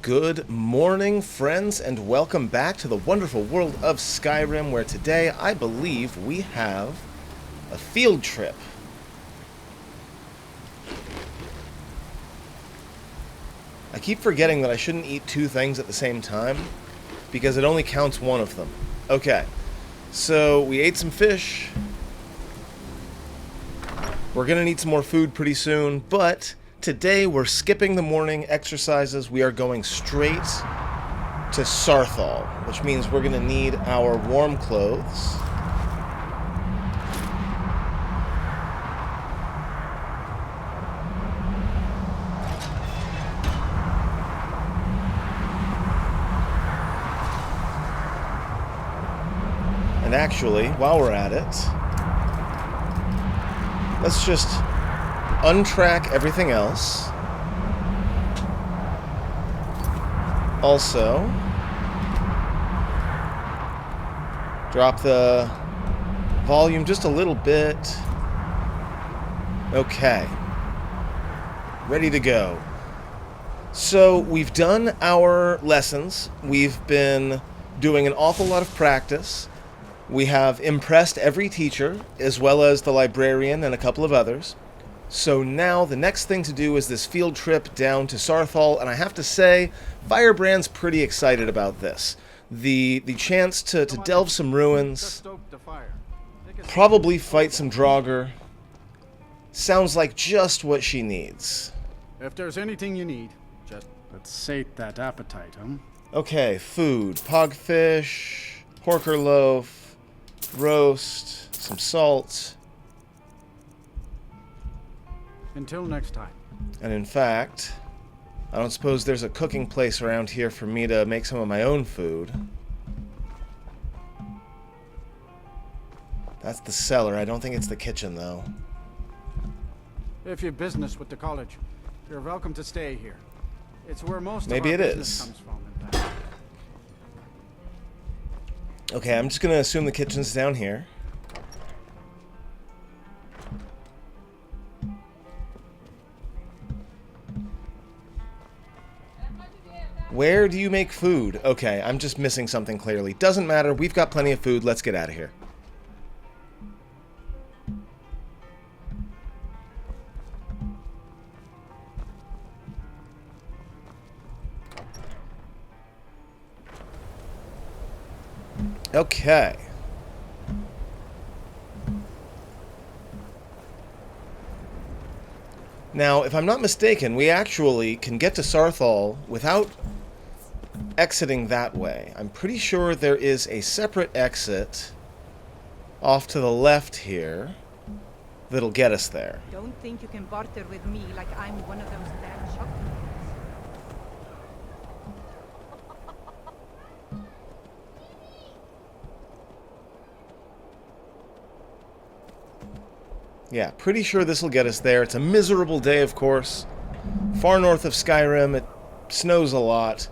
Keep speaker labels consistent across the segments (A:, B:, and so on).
A: Good morning, friends, and welcome back to the wonderful world of Skyrim, where today I believe we have a field trip. I keep forgetting that I shouldn't eat two things at the same time, because it only counts one of them. Okay, so we ate some fish. We're gonna need some more food pretty soon, but today we're skipping the morning exercises. We are going straight to Saarthal, which means we're gonna need our warm clothes. And actually, while we're at it, let's just untrack everything else. Also, drop the volume just a little bit. Okay. Ready to go. So, we've done our lessons. We've been doing an awful lot of practice. We have impressed every teacher, as well as the librarian and a couple of others. So now the next thing to do is this field trip down to Saarthal, and I have to say, Firebrand's pretty excited about this. The chance to delve some ruins, probably fight some Draugr, sounds like just what she needs.
B: If there's anything you need, just let's sate that appetite, huh?
A: Okay, food, pogfish, porker loaf, roast, some salt.
B: Until next time.
A: And in fact, I don't suppose there's a cooking place around here for me to make some of my own food. That's the cellar. I don't think it's the kitchen, though.
B: If you've business with the college, you're welcome to stay here. It's where most
A: Maybe
B: of our
A: it
B: business
A: is.
B: comes from, in fact.
A: Okay, I'm just going to assume the kitchen's down here. Where do you make food? Okay, I'm just missing something clearly. Doesn't matter, we've got plenty of food, let's get out of here. Okay. Now, if I'm not mistaken, we actually can get to Saarthal without exiting that way. I'm pretty sure there is a separate exit off to the left here that'll get us there.
C: Don't think you can barter with me like I'm one of those damn chocolates.
A: Yeah, pretty sure this will get us there. It's a miserable day, of course. Far north of Skyrim, it snows a lot.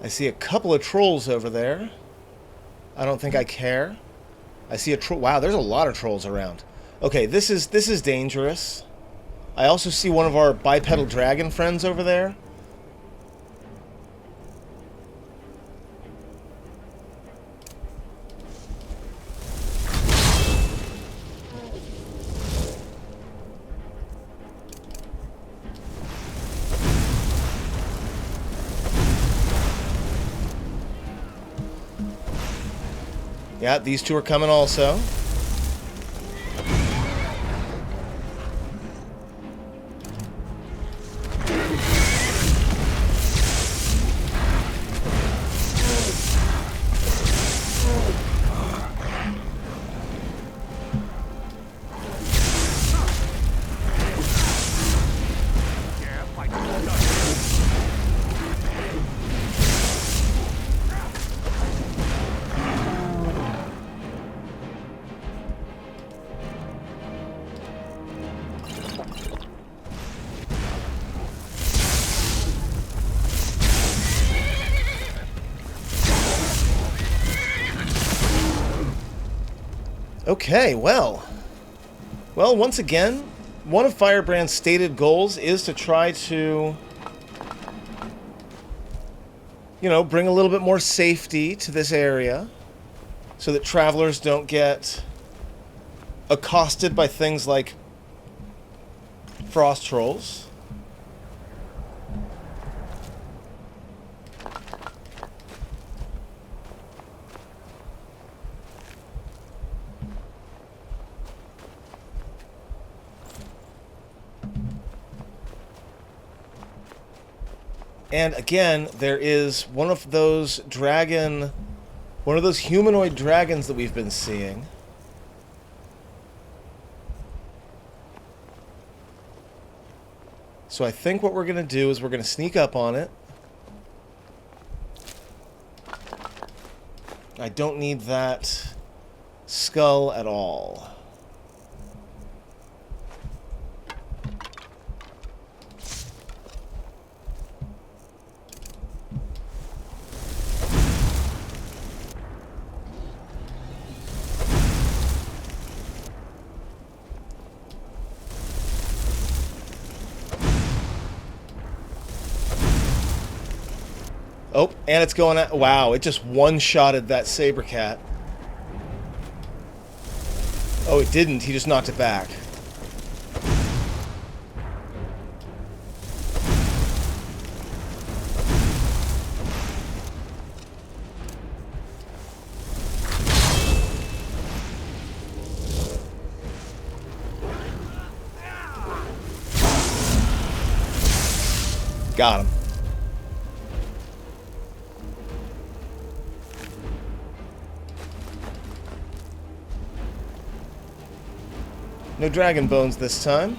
A: I see a couple of trolls over there. I don't think I care. I see a troll. Wow, there's a lot of trolls around. Okay, this is dangerous. I also see one of our bipedal dragon friends over there. Yeah, these two are coming also. Okay, well, once again, one of Firebrand's stated goals is to try to, you know, bring a little bit more safety to this area so that travelers don't get accosted by things like frost trolls. And again, there is one of those humanoid dragons that we've been seeing. So I think what we're going to do is we're going to sneak up on it. I don't need that skull at all. Oh, and it's going at... Wow, it just one-shotted that saber cat. Oh, it didn't. He just knocked it back. Got him. No dragon bones this time.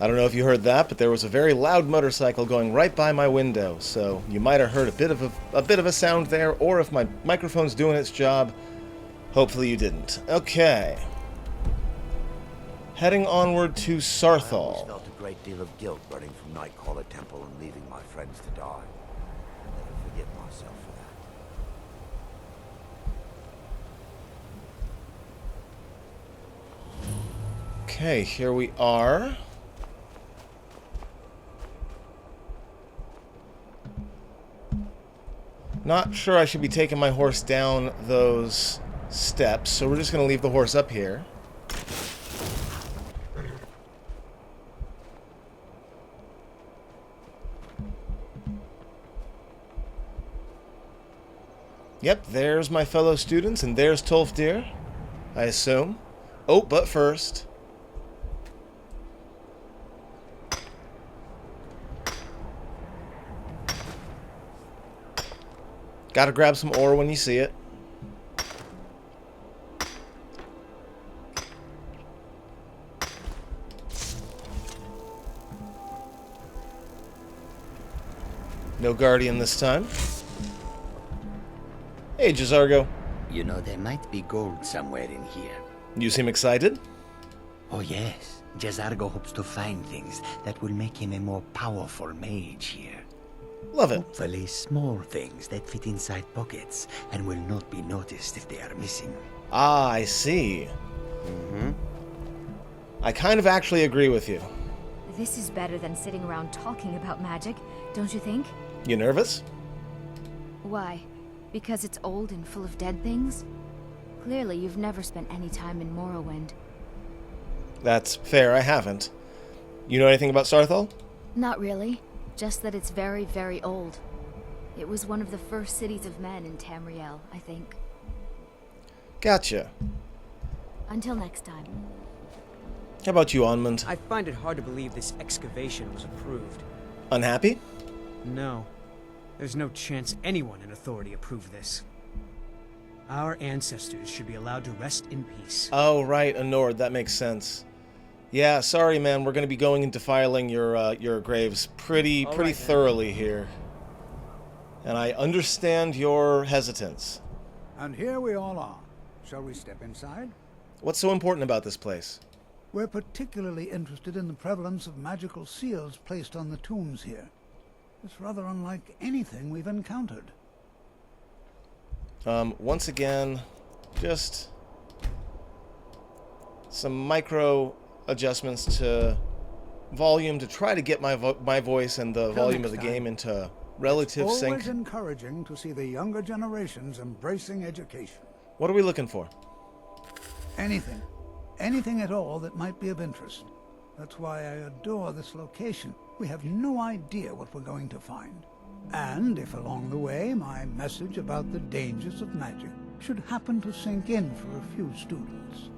A: I don't know if you heard that, but there was a very loud motorcycle going right by my window, so you might have heard a bit of a sound there, or if my microphone's doing its job, hopefully you didn't. Okay. Heading onward to
D: I always
A: Saarthal.
D: felt a great deal of guilt running from Nightcaller Temple and leaving my friends to die. I'll never forgive myself for that.
A: Okay, here we are. Not sure I should be taking my horse down those steps, so we're just going to leave the horse up here. Yep, there's my fellow students, and there's Tolfdir, I assume. Oh, but first... Gotta grab some ore when you see it. No guardian this time. Hey, Jazargo.
E: You know, there might be gold somewhere in here.
A: You seem excited.
E: Oh yes, Jazargo hopes to find things that will make him a more powerful mage here.
A: Love it.
E: Hopefully small things that fit inside pockets and will not be noticed if they are missing.
A: Ah, I see. I kind of actually agree with you.
F: This is better than sitting around talking about magic, don't you think?
A: You nervous?
F: Why? Because it's old and full of dead things? Clearly, you've never spent any time in Morrowind.
A: That's fair, I haven't. You know anything about Saarthal?
F: Not really. Just that it's very, very old. It was one of the first cities of men in Tamriel, I think.
A: Gotcha.
F: Until next time.
A: How about you, Onmund?
G: I find it hard to believe this excavation was approved.
A: Unhappy?
G: No. There's no chance anyone in authority approved this. Our ancestors should be allowed to rest in peace.
A: Oh, right, a Nord. That makes sense. Yeah, sorry, man. We're going to be going and defiling your graves pretty thoroughly here. And I understand your hesitance.
H: And here we all are. Shall we step inside?
A: What's so important about this place?
H: We're particularly interested in the prevalence of magical seals placed on the tombs here. It's rather unlike anything we've encountered.
A: Once again, just some micro adjustments to volume to try to get my voice and the volume of the game into relative
H: It's
A: sync.
H: always encouraging to see the younger generations embracing education.
A: What are we looking for?
H: Anything. Anything at all that might be of interest. That's why I adore this location. We have no idea what we're going to find. And if along the way my message about the dangers of magic should happen to sink in for a few students,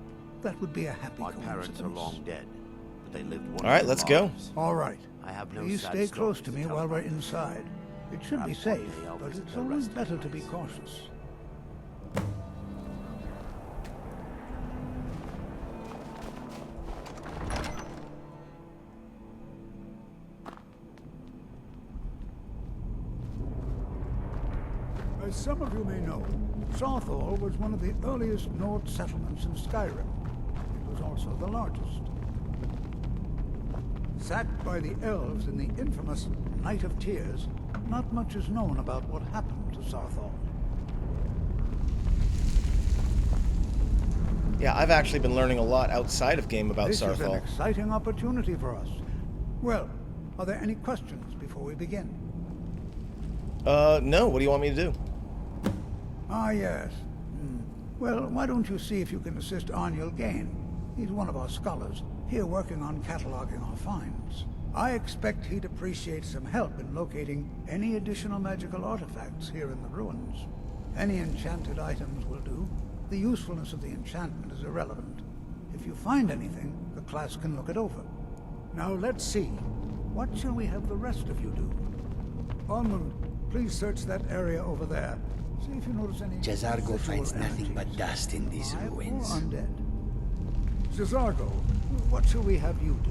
H: that would be a happy
D: My
H: coincidence.
D: parents are long dead, but they lived wonderful
A: All right, let's go.
D: lives.
H: All right.
D: I have no
H: Please
D: sad
H: stay close
D: stories
H: to me
D: tell
H: while we're
D: about it.
H: inside. It should be
D: Perhaps one
H: safe,
D: day I'll
H: but
D: visit
H: it's
D: the
H: always
D: resting
H: better to be
D: place.
H: cautious. As some of you may know, Saarthal was one of the earliest Nord settlements in Skyrim. It was also the largest. Sacked by the elves in the infamous Night of Tears, not much is known about what happened to Saarthal.
A: Yeah, I've actually been learning a lot outside of game about
H: This is an
A: Saarthal.
H: exciting opportunity for us. Well, are there any questions before we begin?
A: No, what do you want me to do?
H: Ah, yes. Well, why don't you see if you can assist Arniel Gain? He's one of our scholars, here working on cataloging our finds. I expect he'd appreciate some help in locating any additional magical artifacts here in the ruins. Any enchanted items will do. The usefulness of the enchantment is irrelevant. If you find anything, the class can look it over. Now let's see. What shall we have the rest of you do? Almond, please search that area over there. See if you notice any
E: Jazargo
H: residual
E: finds nothing but
H: energies.
E: dust in these
H: Alive or
E: ruins.
H: undead. Jazargo, what shall we have you do?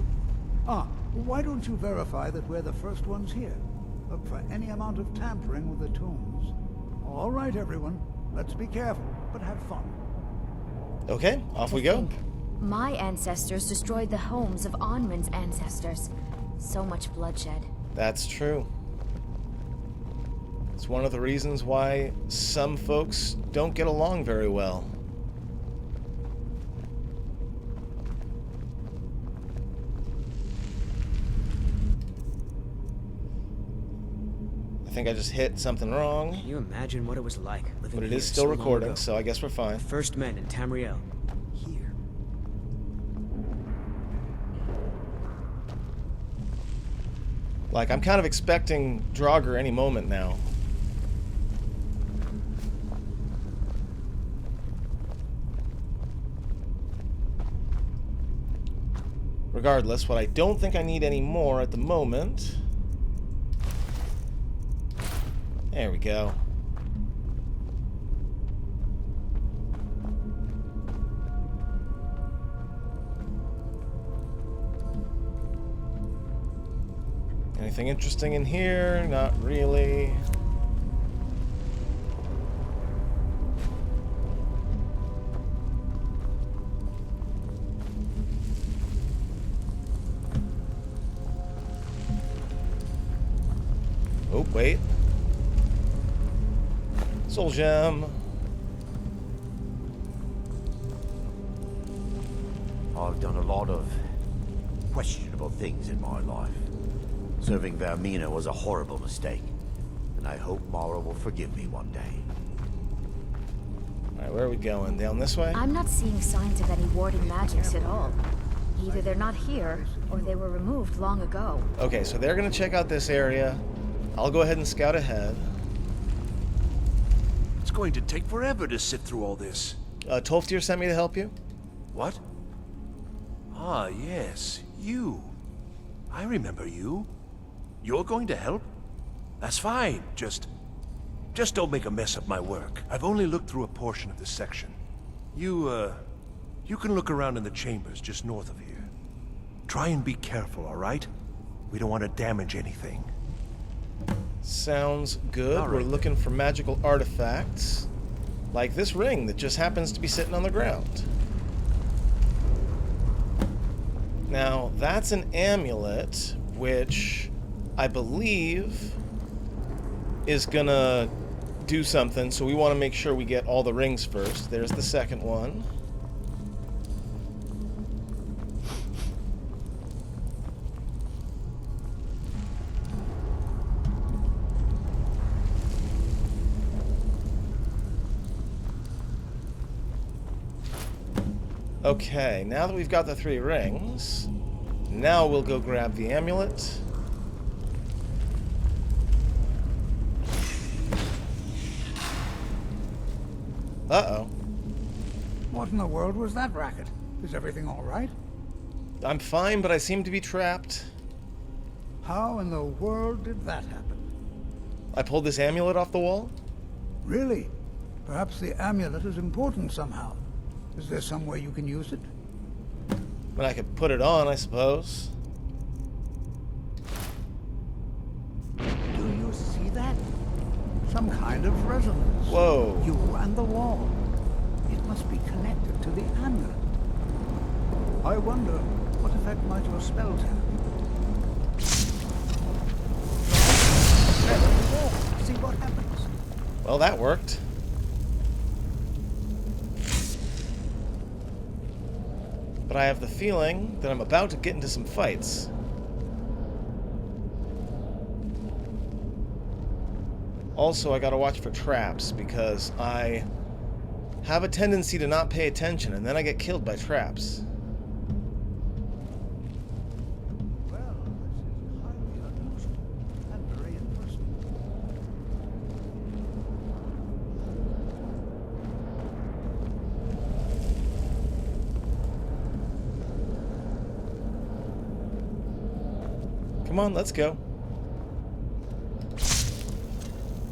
H: Why don't you verify that we're the first ones here? Look for any amount of tampering with the tombs. All right, everyone. Let's be careful, but have fun.
A: Okay, off we
F: To
A: go.
F: think, my ancestors destroyed the homes of Onryn's ancestors. So much bloodshed.
A: That's true. It's one of the reasons why some folks don't get along very well. I think I just hit something wrong,
G: Can you imagine what it was like living
A: but it
G: here
A: is still
G: so long
A: recording,
G: ago?
A: so I guess we're fine.
G: First men in Tamriel. Here.
A: Like, I'm kind of expecting Draugr any moment now. Regardless, what I don't think I need any more at the moment... There we go. Anything interesting in here? Not really. Oh, wait. Soul gem.
D: I've done a lot of questionable things in my life. Serving Vermina was a horrible mistake, and I hope Mara will forgive me one day.
A: Alright, where are we going? Down this way?
F: I'm not seeing signs of any warding magics at all. Either they're not here, or they were removed long ago.
A: Okay, so they're gonna check out this area. I'll go ahead and scout ahead.
I: It's going to take forever to sit through all this.
A: Tolfdir sent me to help you?
I: What? Ah, yes, you. I remember you. You're going to help? That's fine. Just don't make a mess of my work. I've only looked through a portion of this section. You can look around in the chambers just north of here. Try and be careful, all right? We don't want to damage anything.
A: Sounds good.
I: All
A: We're
I: right.
A: looking for magical artifacts. Like this ring that just happens to be sitting on the ground. Now, that's an amulet, which I believe is gonna do something, so we want to make sure we get all the rings first. There's the second one. Okay, now that we've got the 3 rings, now we'll go grab the amulet. Uh-oh.
H: What in the world was that racket? Is everything all right?
A: I'm fine, but I seem to be trapped.
H: How in the world did that happen?
A: I pulled this amulet off the wall?
H: Really? Perhaps the amulet is important somehow. Is there some way you can use it?
A: But I could put it on, I suppose.
H: Do you see that? Some kind of resonance.
A: Whoa.
H: You and the wall. It must be connected to the amulet. I wonder, what effect might your spells have? See what happens.
A: Well, that worked. But I have the feeling that I'm about to get into some fights. Also, I gotta watch for traps, because I have a tendency to not pay attention, and then I get killed by traps.
H: Well, this is highly unusual and very interesting.
A: Come on, let's go.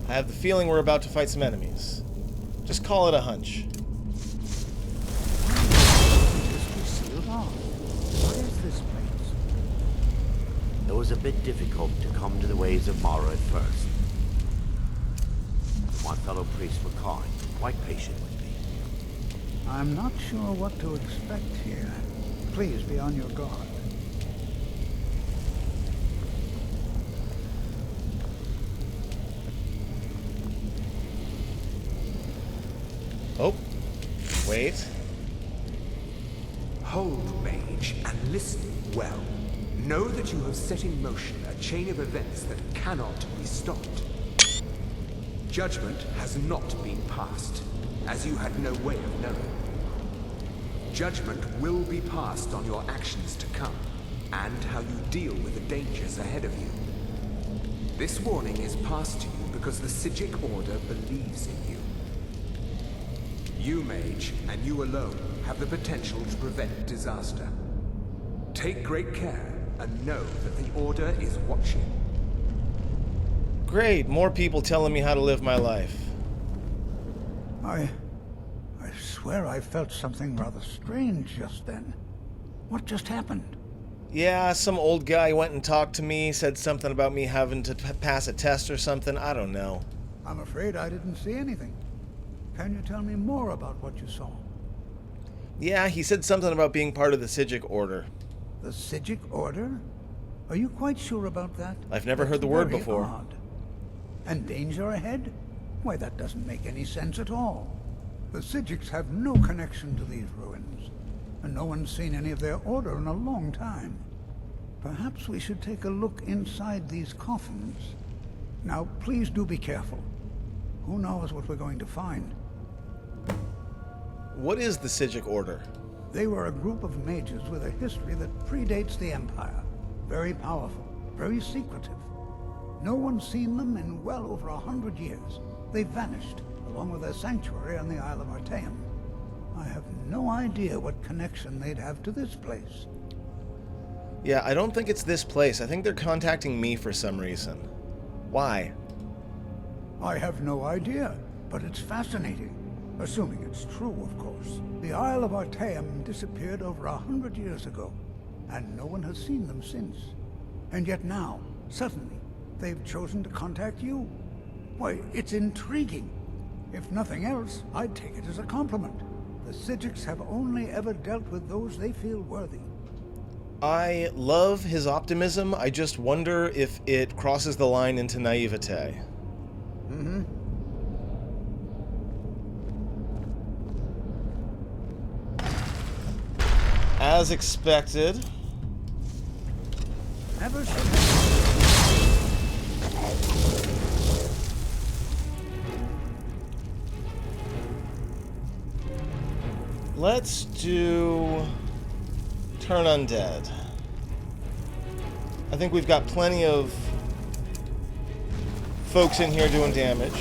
A: I have the feeling we're about to fight some enemies. Just call it a hunch.
H: Sealed off. What is this place?
D: It was a bit difficult to come to the ways of Mara at first. My fellow priests were kind, quite patient with me.
H: I'm not sure what to expect here. Please be on your guard.
A: Oh, wait.
J: Hold, mage, and listen well. Know that you have set in motion a chain of events that cannot be stopped. Judgment has not been passed, as you had no way of knowing. Judgment will be passed on your actions to come, and how you deal with the dangers ahead of you. This warning is passed to you because the Psijic Order believes in you. You, mage, and you alone, have the potential to prevent disaster. Take great care, and know that the Order is watching.
A: Great, more people telling me how to live my life.
H: I swear I felt something rather strange just then. What just happened?
A: Yeah, some old guy went and talked to me, said something about me having to pass a test or something. I don't know.
H: I'm afraid I didn't see anything. Can you tell me more about what you saw?
A: Yeah, he said something about being part of the Psijic Order.
H: The Psijic Order? Are you quite sure about that?
A: I've never heard the word
H: Very
A: before.
H: Odd. And danger ahead? Why, that doesn't make any sense at all. The Psijics have no connection to these ruins, and no one's seen any of their order in a long time. Perhaps we should take a look inside these coffins. Now, please do be careful. Who knows what we're going to find?
A: What is the Psijic Order?
H: They were a group of mages with a history that predates the Empire. Very powerful, very secretive. No one's seen them in well over 100 years. They vanished, along with their sanctuary on the Isle of Artaeum. I have no idea what connection they'd have to this place.
A: Yeah, I don't think it's this place. I think they're contacting me for some reason. Why?
H: I have no idea, but it's fascinating. Assuming it's true, of course. The Isle of Artaeum disappeared over 100 years ago, and no one has seen them since. And yet now, suddenly, they've chosen to contact you. Why, it's intriguing. If nothing else, I'd take it as a compliment. The Psijics have only ever dealt with those they feel worthy.
A: I love his optimism. I just wonder if it crosses the line into naivete. As expected.
H: Never should.
A: Let's do turn undead. I think we've got plenty of folks in here doing damage.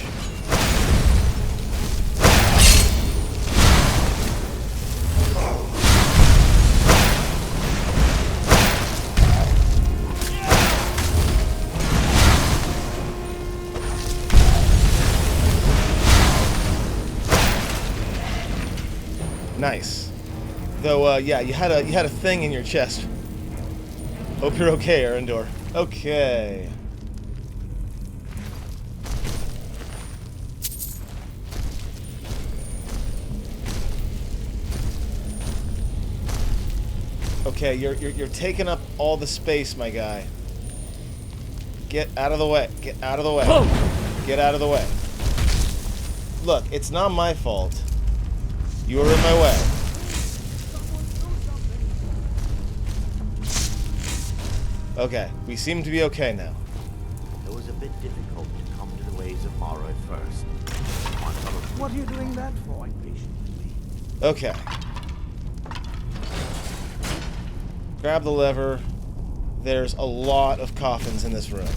A: Nice. Though, yeah, you had a thing in your chest. Hope you're okay, Arendor. Okay. Okay, you're taking up all the space, my guy. Get out of the way. Get out of the way. Get out of the way. Look, it's not my fault. You were in my way. Okay, we seem to be okay now.
D: It was a bit difficult to come to the ways of Mara at first.
H: What are you doing that for?
A: Okay. Grab the lever. There's a lot of coffins in this room.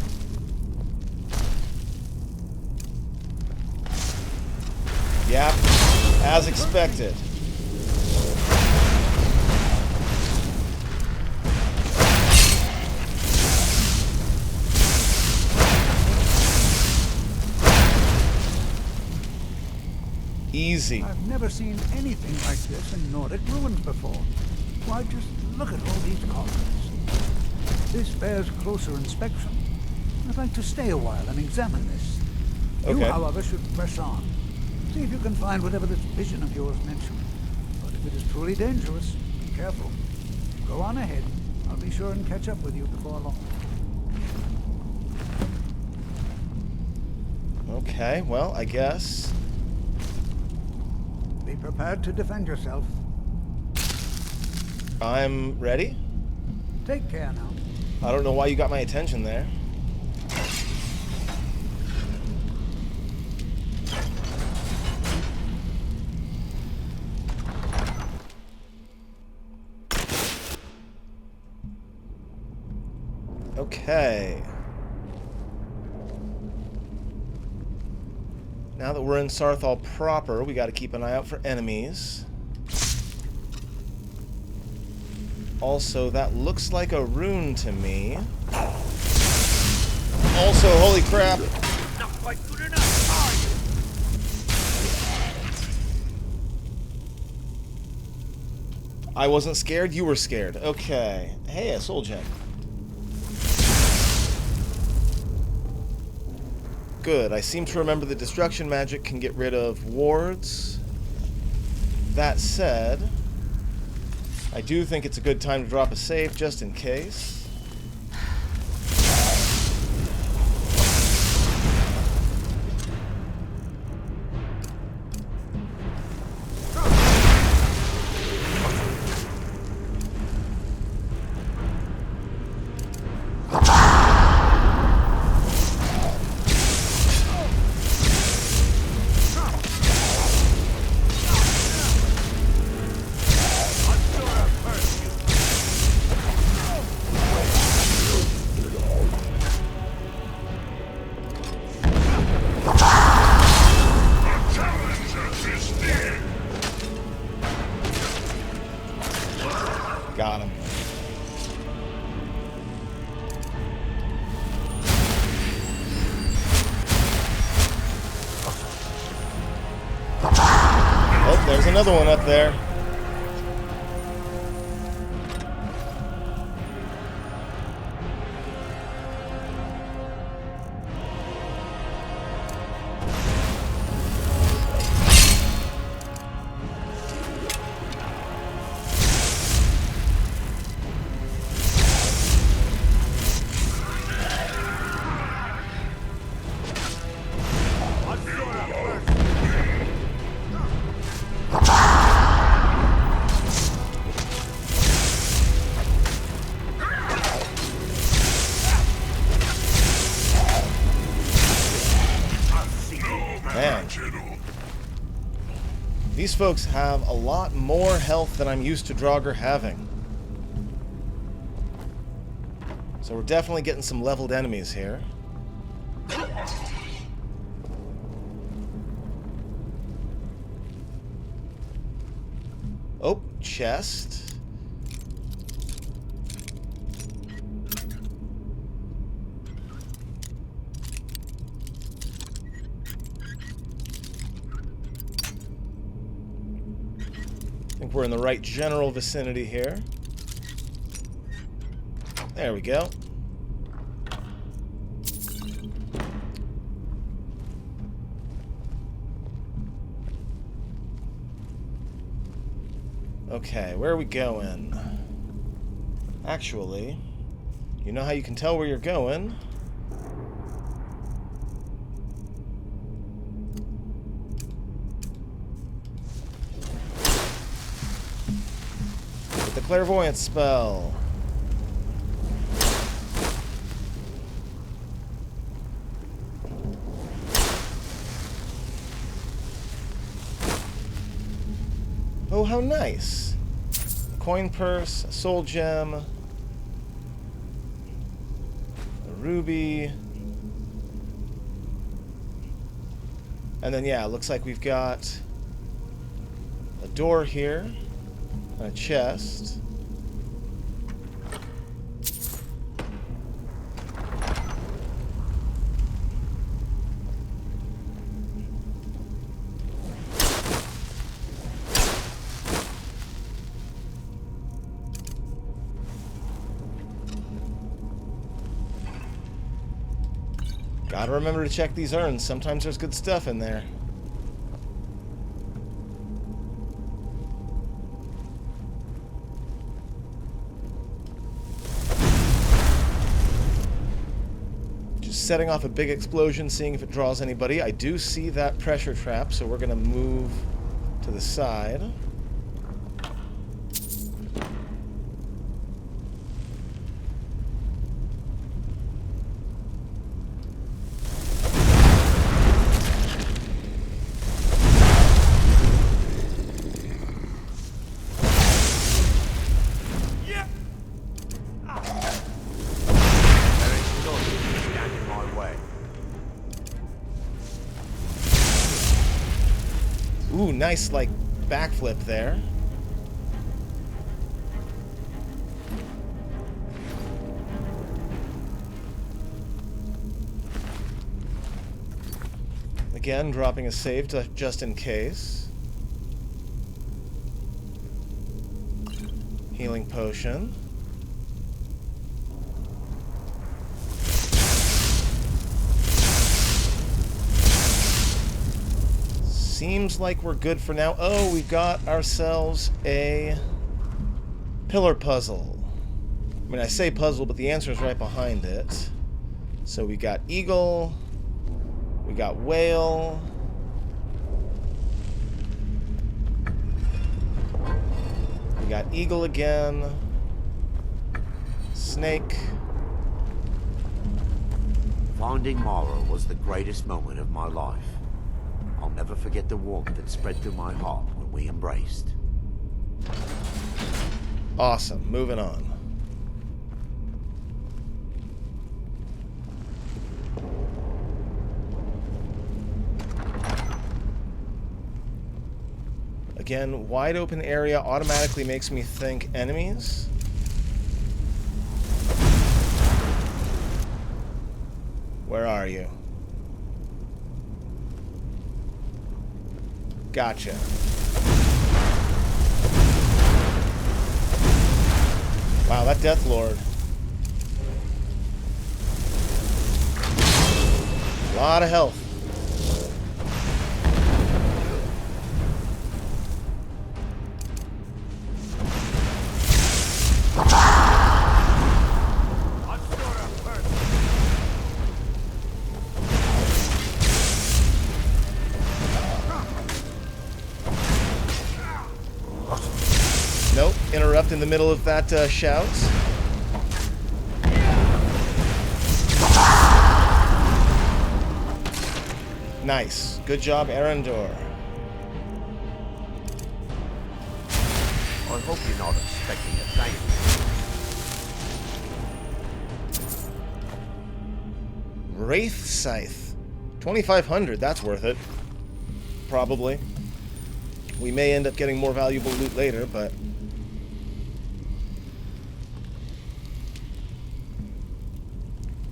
A: Yep, as expected. Easy.
H: I've never seen anything like this in Nordic ruins before. Why, just look at all these coffins. This bears closer inspection. I'd like to stay a while and examine this. You,
A: Okay.
H: however, should press on. See if you can find whatever this vision of yours mentioned. But if it is truly dangerous, be careful. Go on ahead. I'll be sure and catch up with you before long.
A: Okay, well, I guess.
H: Be prepared to defend yourself.
A: I'm ready.
H: Take care now.
A: I don't know why you got my attention there. Okay. Now that we're in Saarthal proper, we got to keep an eye out for enemies. Also, that looks like a rune to me. Also, holy crap!
D: Not quite good enough, are you?
A: I wasn't scared, you were scared. Okay. Hey, a soul gem. Good. I seem to remember that destruction magic can get rid of wards. That said, I do think it's a good time to drop a save just in case. Got him. Oh, there's another one up there. These folks have a lot more health than I'm used to Draugr having. So we're definitely getting some leveled enemies here. Oh, chest. I think we're in the right general vicinity here. There we go. Okay, where are we going? Actually, you know how you can tell where you're going? With the clairvoyance spell. Oh, how nice. A coin purse, a soul gem, a ruby. And then, yeah, it looks like we've got a door here, and a chest. Gotta remember to check these urns. Sometimes there's good stuff in there. Just setting off a big explosion, seeing if it draws anybody. I do see that pressure trap, so we're gonna move to the side. Ooh, nice, like, backflip there. Again, dropping a save just in case. Healing potion. Seems like we're good for now. Oh, we've got ourselves a pillar puzzle. I mean, I say puzzle, but the answer is right behind it. So we got eagle, we got whale, we got eagle again, snake.
D: Finding Mara was the greatest moment of my life. I'll never forget the warmth that spread through my heart when we embraced.
A: Awesome. Moving on. Again, wide open area automatically makes me think enemies. Where are you? Gotcha. Wow, that Death Lord. A lot of health. Nope, interrupt in the middle of that shout. Nice. Good job, Arendor.
D: hope you're not expecting a thank you.
A: Wraith Scythe. 2,500, that's worth it. Probably. We may end up getting more valuable loot later, but...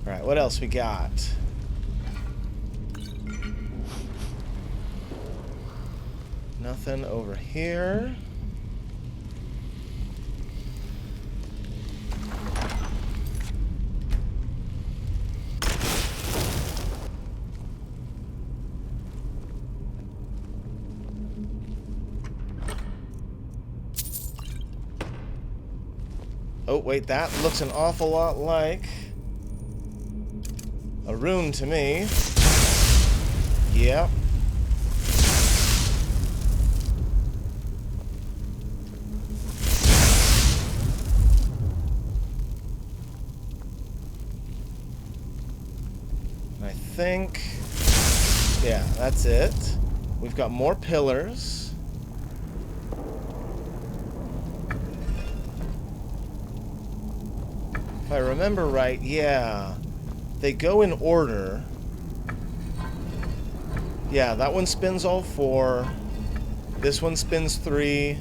A: Alright, what else we got? Nothing over here. Oh, wait, that looks an awful lot like a rune to me. Yep. I think... yeah, that's it. We've got more pillars. If I remember right, yeah. They go in order. Yeah, that one spins all 4. This one spins 3.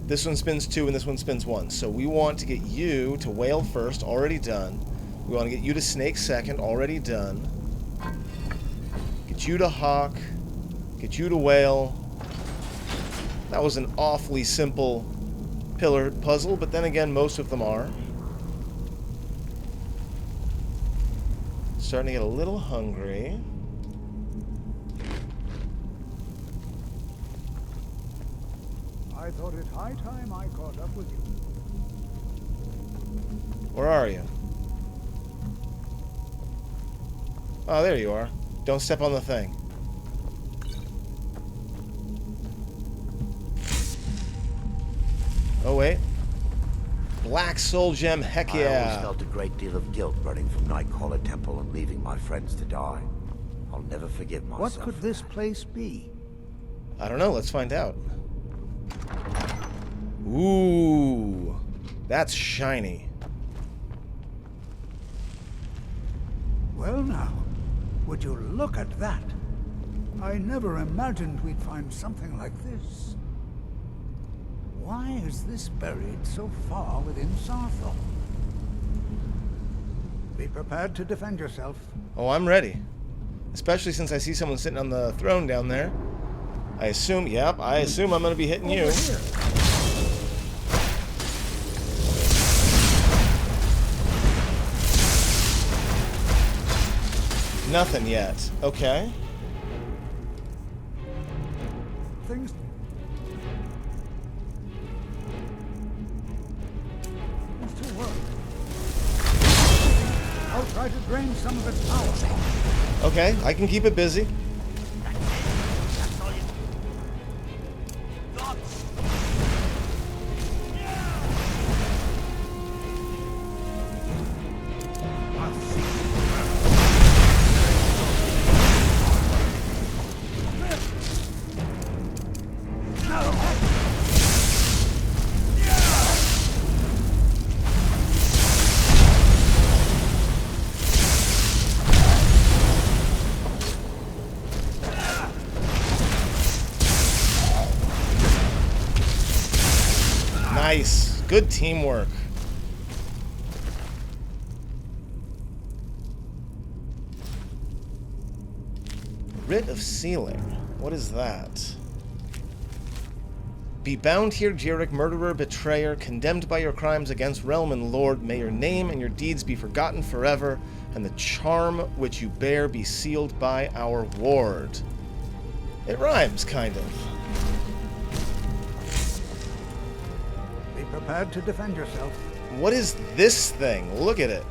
A: This one spins 2, and this one spins 1. So we want to get you to Whale first, already done. We want to get you to Snake second, already done. Get you to Hawk. Get you to Whale. That was an awfully simple pillar puzzle, but then again, most of them are. Starting to get a little hungry.
H: I thought it high time I caught up with you.
A: Where are you? Oh, there you are. Don't step on the thing. Oh, wait. Black Soul Gem, heck
D: I always
A: yeah.
D: felt a great deal of guilt running from Nightcaller Temple and leaving my friends to die. I'll never forgive myself.
H: What could this place be?
A: I don't know, let's find out. Ooh, that's shiny.
H: Well now, would you look at that? I never imagined we'd find something like this. Why is this buried so far within Saarthal? Be prepared to defend yourself.
A: Oh, I'm ready. Especially since I see someone sitting on the throne down there. I assume, yep, I assume I'm gonna be hitting you.
H: Over here.
A: Nothing yet. Okay.
H: Things... to work. I'll try to drain some of its power.
A: Okay, I can keep it busy. Nice. Good teamwork. Writ of Sealing. What is that? Be bound here, Jirik, murderer, betrayer, condemned by your crimes against realm and lord. May your name and your deeds be forgotten forever, and the charm which you bear be sealed by our ward. It rhymes, kind of.
H: Be prepared to defend yourself.
A: What is this thing? Look at it.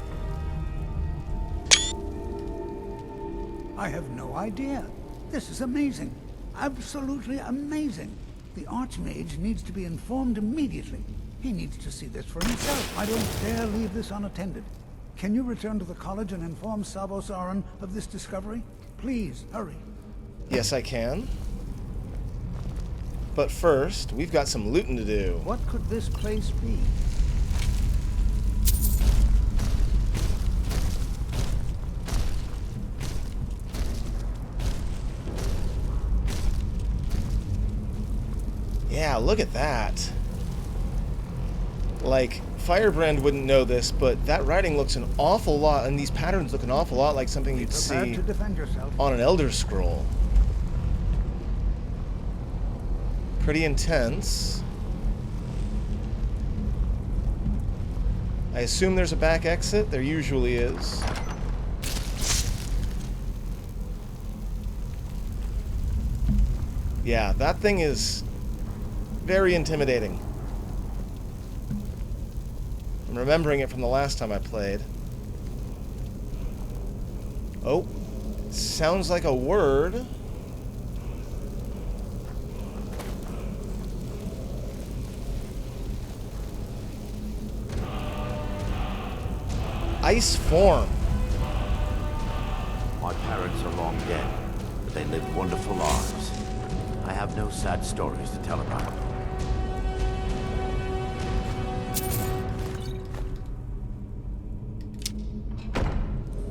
H: I have no idea. This is amazing. Absolutely amazing. The Archmage needs to be informed immediately. He needs to see this for himself. I don't dare leave this unattended. Can you return to the college and inform Sabo Saran of this discovery? Please, hurry.
A: Yes, I can. But first, we've got some looting to do.
H: What could this place be?
A: Yeah, look at that. Like, Firebrand wouldn't know this, but that writing looks an awful lot, and these patterns look an awful lot like something you'd see
H: To defend yourself.
A: on an Elder Scroll. Pretty intense. I assume there's a back exit. There usually is. Yeah, that thing is very intimidating. I'm remembering it from the last time I played. Oh, sounds like a word. Ice form.
D: My parents are long dead, but they lived wonderful lives. I have no sad stories to tell about them.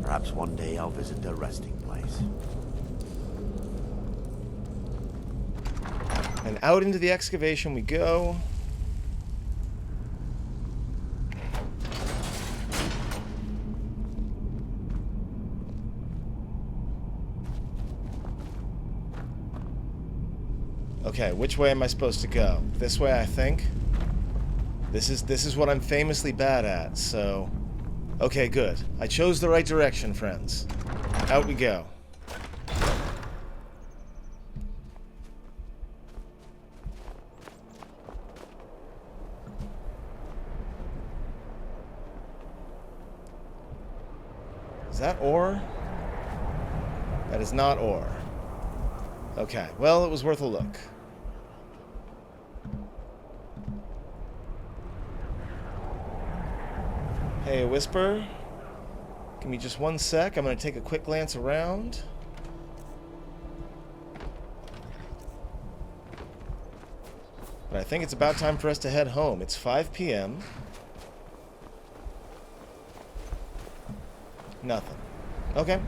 D: Perhaps one day I'll visit their resting place.
A: And out into the excavation we go. Okay, which way am I supposed to go? This way, I think. This is what I'm famously bad at, so... Okay, good. I chose the right direction, friends. Out we go. Is that ore? That is not ore. Okay, well, it was worth a look. Hey, Whisper. Give me just one sec. I'm going to take a quick glance around. But I think it's about time for us to head home. It's 5 p.m. Nothing. Okay.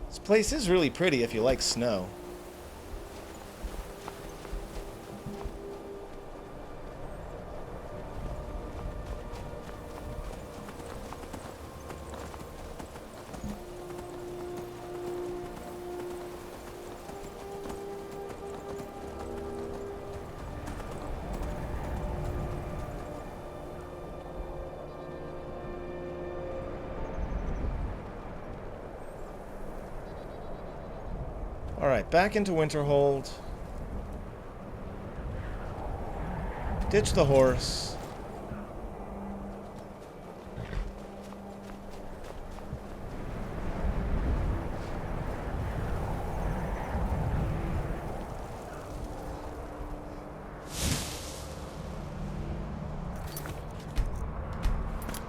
A: This place is really pretty if you like snow. Alright, back into Winterhold. Ditch the horse.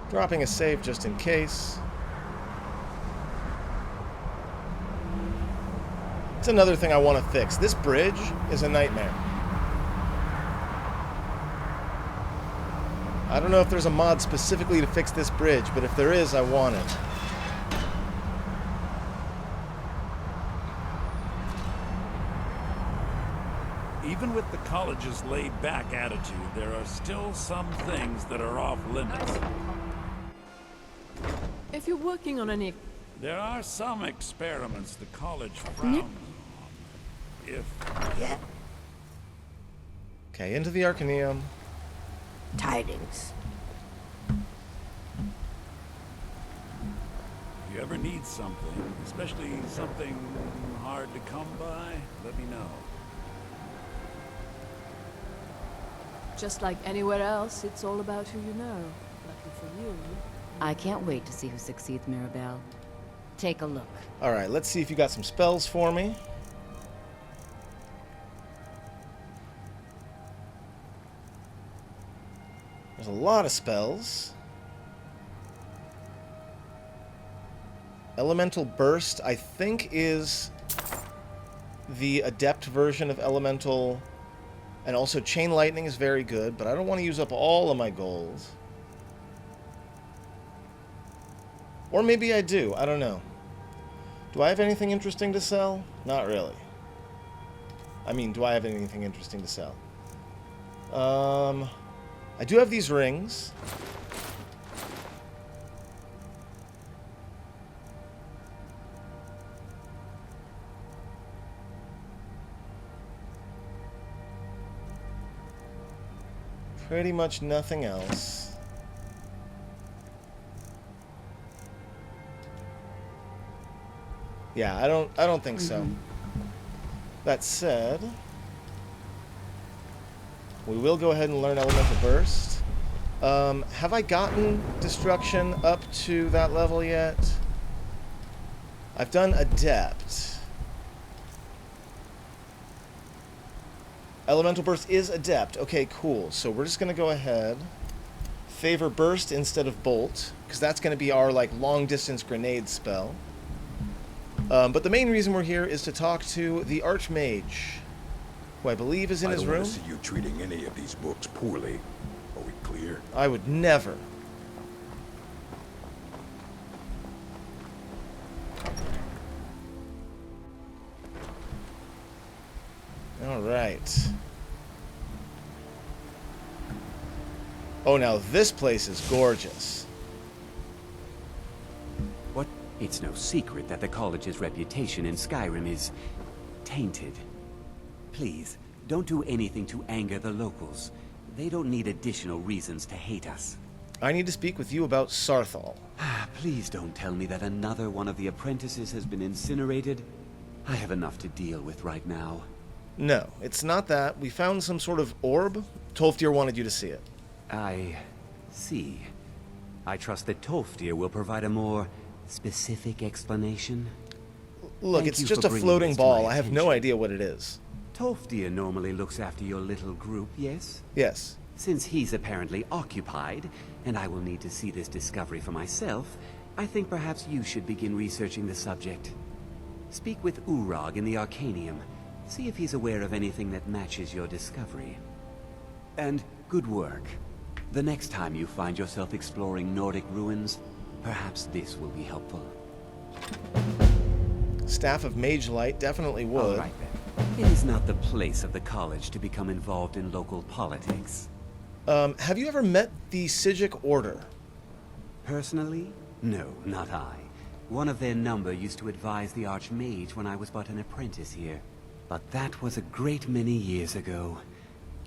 A: Dropping a save just in case. It's another thing I want to fix. This bridge is a nightmare. I don't know if there's a mod specifically to fix this bridge, but if there is, I want it.
K: Even with the college's laid-back attitude, there are still some things that are off limits.
L: If you're working on any...
K: There are some experiments the college frowns on.
L: Yeah.
A: Okay, into the Arcaneum.
L: Tidings.
K: If you ever need something, especially something hard to come by, let me know.
L: Just like anywhere else, it's all about who you know. Lucky for you.
M: I can't wait to see who succeeds Mirabelle. take a look.
A: Alright, let's see if you got some spells for me. There's a lot of spells. Elemental Burst, I think, is the adept version of Elemental. And also Chain Lightning is very good, but I don't want to use up all of my gold. Or maybe I do, I don't know. Do I have anything interesting to sell? Not really. I mean, do I have anything interesting to sell? I do have these rings. Pretty much nothing else. Yeah, I don't think so. That said, we will go ahead and learn Elemental Burst. Have I gotten Destruction up to that level yet? I've done Adept. Elemental Burst is Adept. Okay, cool. So we're just going to go ahead. Favor Burst instead of Bolt, because that's going to be our, like, long-distance grenade spell. But the main reason we're here is to talk to the Archmage, who I believe is in his room.
N: I don't want to see you treating any of these books poorly. Are we clear?
A: I would never. All right. Oh, now this place is gorgeous.
O: What? It's no secret that the college's reputation in Skyrim is tainted. Please, don't do anything to anger the locals. They don't need additional reasons to hate us.
A: I need to speak with you about Saarthal.
O: Please don't tell me that another one of the apprentices has been incinerated. I have enough to deal with right now.
A: No, it's not that. We found some sort of orb. Tolfdir wanted you to see it.
O: I see. I trust that Tolfdir will provide a more specific explanation.
A: Look,
O: Thank
A: it's
O: you
A: just
O: for
A: a
O: bringing
A: floating
O: this to
A: ball.
O: my
A: I have no idea what it is.
O: Tolfdir normally looks after your little group, yes?
A: Yes.
O: Since he's apparently occupied, and I will need to see this discovery for myself, I think perhaps you should begin researching the subject. Speak with Urag in the Arcanium. See if he's aware of anything that matches your discovery. And good work. The next time you find yourself exploring Nordic ruins, perhaps this will be helpful.
A: Staff of Mage Light definitely would.
O: All right then. It is not the place of the college to become involved in local politics.
A: Have you ever met the Sijic Order?
O: Personally? No, not I. One of their number used to advise the Archmage when I was but an apprentice here. But that was a great many years ago,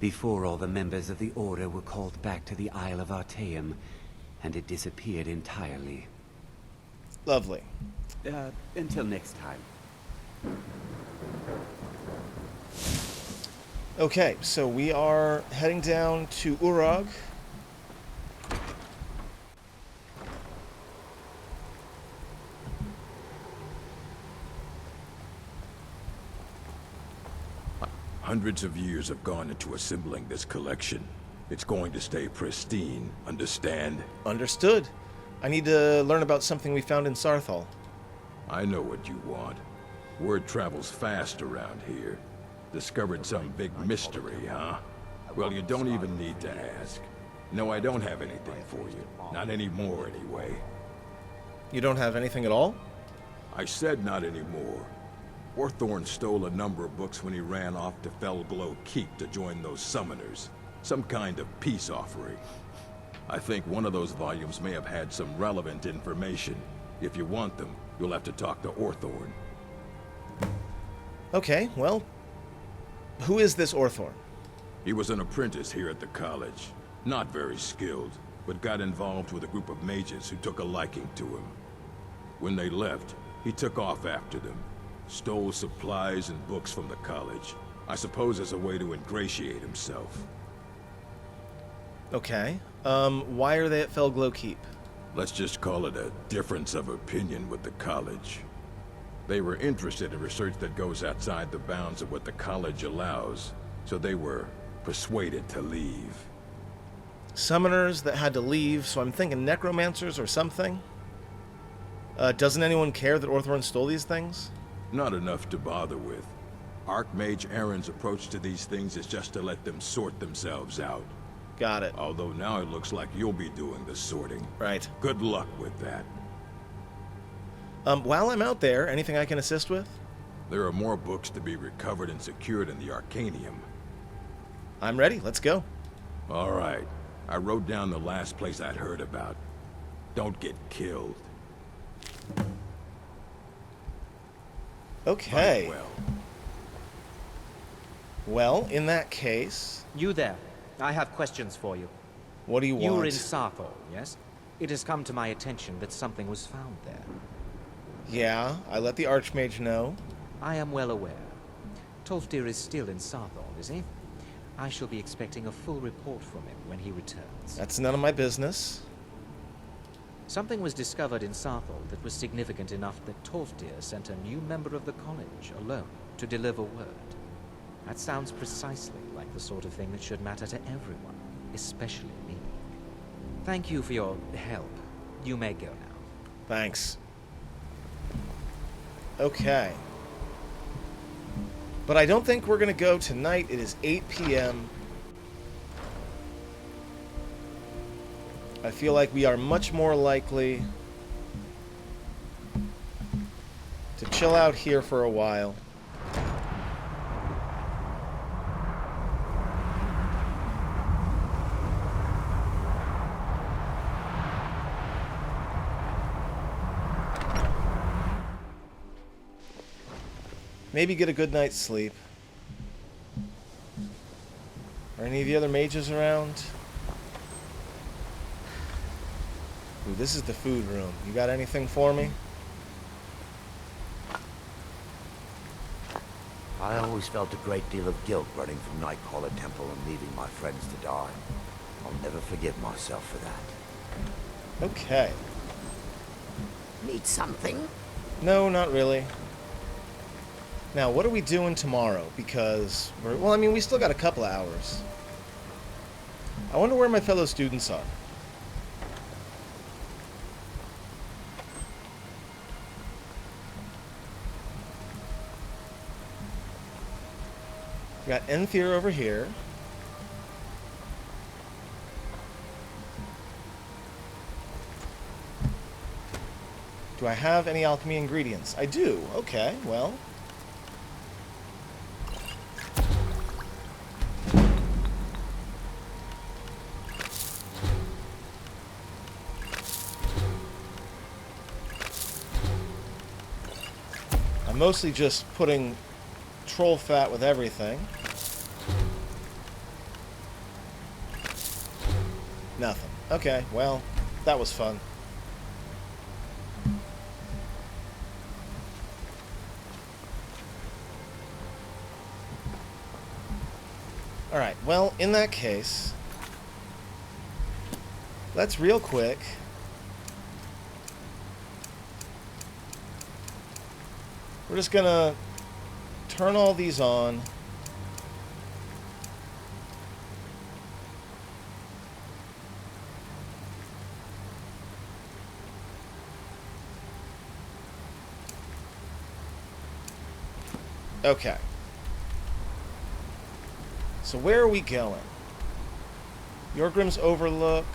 O: before all the members of the Order were called back to the Isle of Artaeum, and it disappeared entirely.
A: Lovely.
O: Until next time.
A: Okay, so we are heading down to Urag.
N: Hundreds of years have gone into assembling this collection. It's going to stay pristine, understand?
A: Understood. I need to learn about something we found in Saarthal.
N: I know what you want. Word travels fast around here. Discovered some big mystery, huh? Well, you don't even need to ask. No, I don't have anything for you. Not anymore, anyway.
A: You don't have anything at all?
N: I said not anymore. Orthorn stole a number of books when he ran off to Felglow Keep to join those summoners. Some kind of peace offering. I think one of those volumes may have had some relevant information. If you want them, you'll have to talk to Orthorn.
A: Okay, well, who is this Orthorn?
N: He was an apprentice here at the college. Not very skilled, but got involved with a group of mages who took a liking to him. When they left, he took off after them. Stole supplies and books from the college. I suppose as a way to ingratiate himself.
A: Okay. Why are they at Felglow Keep?
N: Let's just call it a difference of opinion with the college. They were interested in research that goes outside the bounds of what the college allows, so they were persuaded to leave.
A: Summoners that had to leave, so I'm thinking necromancers or something. Doesn't anyone care that Orthorn stole these things?
N: Not enough to bother with. Archmage Aaron's approach to these things is just to let them sort themselves out.
A: Got it.
N: Although now it looks like you'll be doing the sorting.
A: Right.
N: Good luck with that.
A: While I'm out there, anything I can assist with?
N: There are more books to be recovered and secured in the Arcanium.
A: I'm ready. Let's go.
N: All right. I wrote down the last place I'd heard about. Don't get killed.
A: Okay.
N: Fight well.
A: Well, in that case...
M: You there. I have questions for you.
A: What do you want?
M: You were in Saarthal, yes? It has come to my attention that something was found there.
A: Yeah, I let the Archmage know.
M: I am well aware. Tolfdir is still in Saarthal, is he? I shall be expecting a full report from him when he returns.
A: That's none of my business.
M: Something was discovered in Saarthal that was significant enough that Tolfdir sent a new member of the college alone to deliver word. That sounds precisely like the sort of thing that should matter to everyone, especially me. Thank you for your help. You may go now.
A: Thanks. Okay. But I don't think we're going to go tonight. It is 8 p.m. I feel like we are much more likely to chill out here for a while. Maybe get a good night's sleep. Are any of the other mages around? Ooh, this is the food room. You got anything for me?
D: I always felt a great deal of guilt running from Nightcaller Temple and leaving my friends to die. I'll never forgive myself for that.
A: Okay.
P: Need something?
A: No, not really. Now, what are we doing tomorrow? Because, well, I mean, we still got a couple of hours. I wonder where my fellow students are. We got Enthir over here. Do I have any alchemy ingredients? I do. Okay, well. I'm mostly just putting troll fat with everything. Nothing. Okay, well, that was fun. Alright, well, in that case, let's real quick we're just gonna turn all these on. Okay. So where are we going? Yorgrim's Overlook.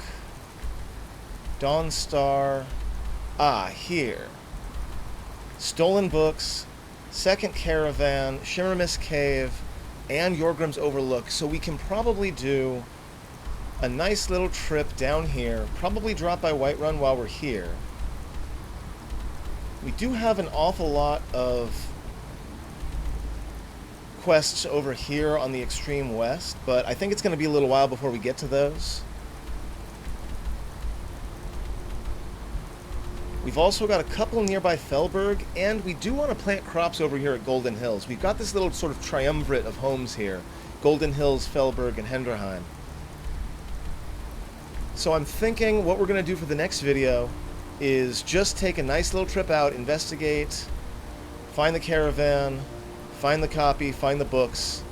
A: Dawnstar. Ah, here. Stolen Books, Second Caravan, Shimmermist Cave, and Yorgrim's Overlook. So we can probably do a nice little trip down here. Probably drop by Whiterun while we're here. We do have an awful lot of quests over here on the extreme west, but I think it's going to be a little while before we get to those. We've also got a couple nearby Fellberg, and we do want to plant crops over here at Golden Hills. We've got this little sort of triumvirate of homes here. Golden Hills, Fellberg, and Henderheim. So I'm thinking what we're going to do for the next video is just take a nice little trip out, investigate, find the caravan, find the copy, find the books,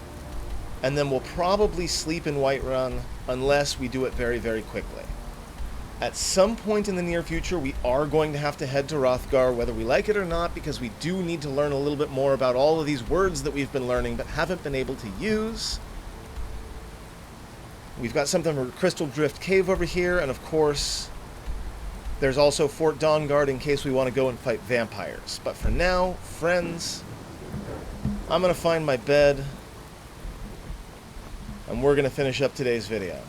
A: and then we'll probably sleep in Whiterun unless we do it very, very quickly. At some point in the near future, we are going to have to head to Hrothgar, whether we like it or not, because we do need to learn a little bit more about all of these words that we've been learning but haven't been able to use. We've got something for Crystal Drift Cave over here, and of course, there's also Fort Dawnguard in case we want to go and fight vampires. But for now, friends, I'm going to find my bed, and we're going to finish up today's video.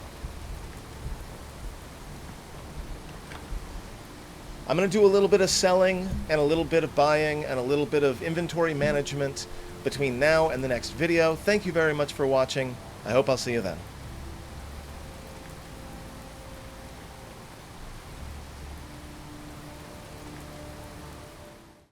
A: I'm going to do a little bit of selling, and a little bit of buying, and a little bit of inventory management between now and the next video. Thank you very much for watching. I hope I'll see you then.